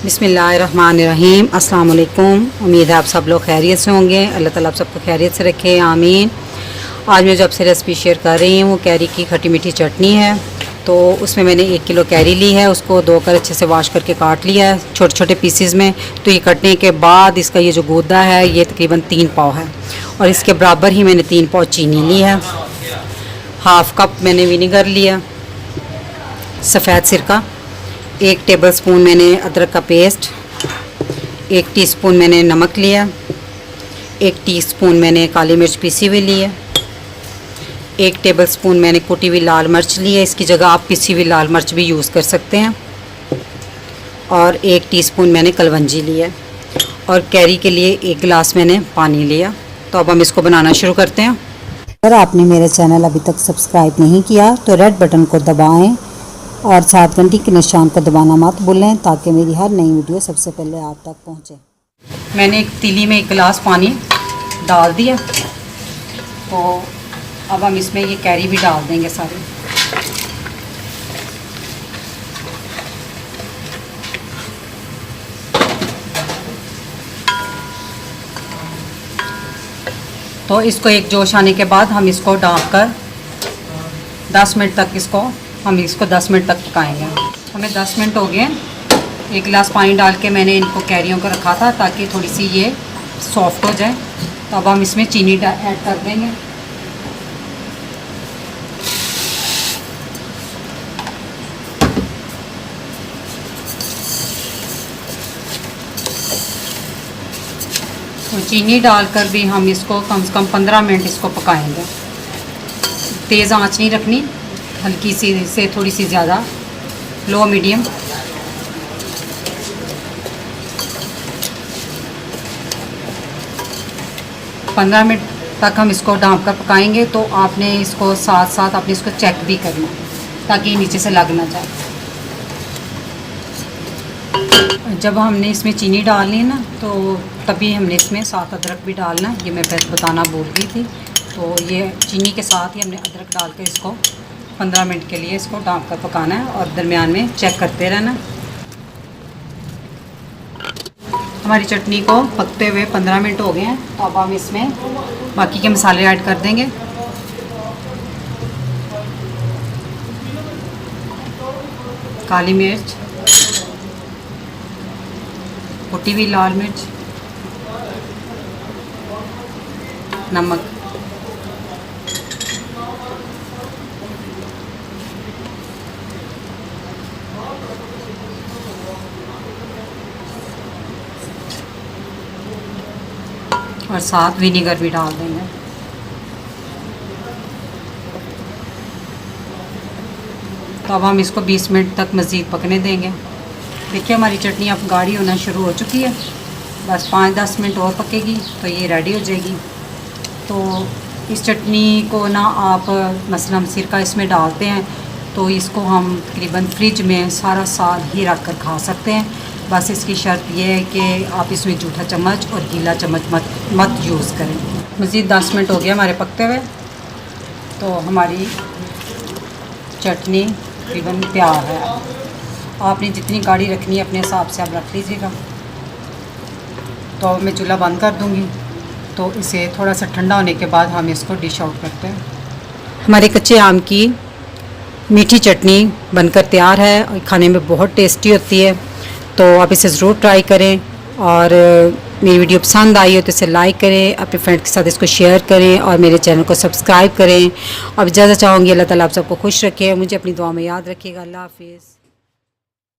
बिस्मिल्लाहिर्रहमानिर्रहीम। अस्सलाम वालेकुम। उम्मीद है आप सब लोग खैरियत से होंगे। अल्लाह ताला आप सबको खैरियत से रखे, आमीन। आज मैं जो आपसे रेसिपी शेयर कर रही हूँ वो कैरी की खट्टी मीठी चटनी है। तो उसमें मैंने 1 किलो कैरी ली है, उसको धोकर अच्छे से वॉश करके काट लिया है छोटे छोटे पीसीज में। तो ये कटने के बाद इसका ये जो गूदा है ये तकरीबन 3 पाव है, और इसके बराबर ही मैंने 3 पाव चीनी ली है। हाफ़ कप मैंने विनेगर लिया, सफ़ेद सिरका, 1 टेबलस्पून मैंने अदरक का पेस्ट, 1 टीस्पून मैंने नमक लिया, 1 टीस्पून मैंने काली मिर्च पीसी हुई ली है, 1 टेबलस्पून मैंने कुटी हुई लाल मिर्च ली है, इसकी जगह आप पिसी हुई लाल मिर्च भी यूज़ कर सकते हैं, और 1 टीस्पून मैंने कलवंजी ली है, और कैरी के लिए 1 गिलास मैंने पानी लिया। तो अब हम इसको बनाना शुरू करते हैं। अगर आपने मेरा चैनल अभी तक सब्सक्राइब नहीं किया तो रेड बटन को दबाएं और साथ घंटी के निशान को दबाना मत भूलें, ताकि मेरी हर नई वीडियो सबसे पहले आप तक पहुंचे। मैंने एक तीली में 1 गिलास पानी डाल दिया। तो अब हम इसमें ये कैरी भी डाल देंगे सारी। तो इसको एक जोश आने के बाद हम इसको ढककर 10 मिनट तक इसको 10 मिनट तक पकाएंगे। हमें 10 मिनट हो गए। 1 गिलास पानी डाल के मैंने इनको कैरियों को रखा था ताकि थोड़ी सी ये सॉफ्ट हो जाए। तो अब हम इसमें चीनी ऐड कर देंगे। तो चीनी डालकर भी हम इसको कम से कम 15 मिनट इसको पकाएंगे। तेज़ आंच नहीं रखनी, हल्की सी से थोड़ी सी ज़्यादा, लो मीडियम। पंद्रह मिनट तक हम इसको ढाँप कर पकाएंगे। तो आपने इसको साथ साथ आपने इसको चेक भी करना ताकि नीचे से लग ना जाए। जब हमने इसमें चीनी डालनी है ना, तो तभी हमने इसमें साथ अदरक भी डालना है। ये मैं पहले बताना भूल गई थी। तो ये चीनी के साथ ही हमने अदरक डाल के इसको 15 मिनट के लिए इसको ढाँप कर पकाना है, और दरमियान में चेक करते रहना। हमारी चटनी को पकते हुए 15 मिनट हो गए हैं। तो अब हम इसमें बाकी के मसाले ऐड कर देंगे। काली मिर्च, कुटी हुई लाल मिर्च, नमक, और साथ विनेगर भी डाल देंगे। तो अब हम इसको 20 मिनट तक मज़ीद पकने देंगे। देखिए हमारी चटनी अब गाढ़ी होना शुरू हो चुकी है। बस 5-10 मिनट और पकेगी तो ये रेडी हो जाएगी। तो इस चटनी को ना आप मसलन हम सिरका इसमें डालते हैं तो इसको हम तकरीबन फ्रिज में सारा साल ही रख कर खा सकते हैं। बस इसकी शर्त यह है कि आप इसमें जूठा चम्मच और गीला चम्मच मत यूज़ करें। मज़ीद 10 मिनट हो गया हमारे पकते हुए। तो हमारी चटनी तकरीबन तैयार है। आपने जितनी गाढ़ी रखनी है अपने हिसाब से आप रख लीजिएगा। तो मैं चूल्हा बंद कर दूँगी। तो इसे थोड़ा सा ठंडा होने के बाद हम इसको डिश आउट करते हैं। हमारे कच्चे आम की मीठी चटनी बनकर तैयार है और खाने में बहुत टेस्टी होती है। तो आप इसे ज़रूर ट्राई करें, और मेरी वीडियो पसंद आई हो तो इसे लाइक करें, अपने फ्रेंड के साथ इसको शेयर करें, और मेरे चैनल को सब्सक्राइब करें। अब इजाज़त चाहूँगी। अल्लाह ताला आप सबको खुश रखे, मुझे अपनी दुआ में याद रखिएगा। अल्लाह हाफिज़।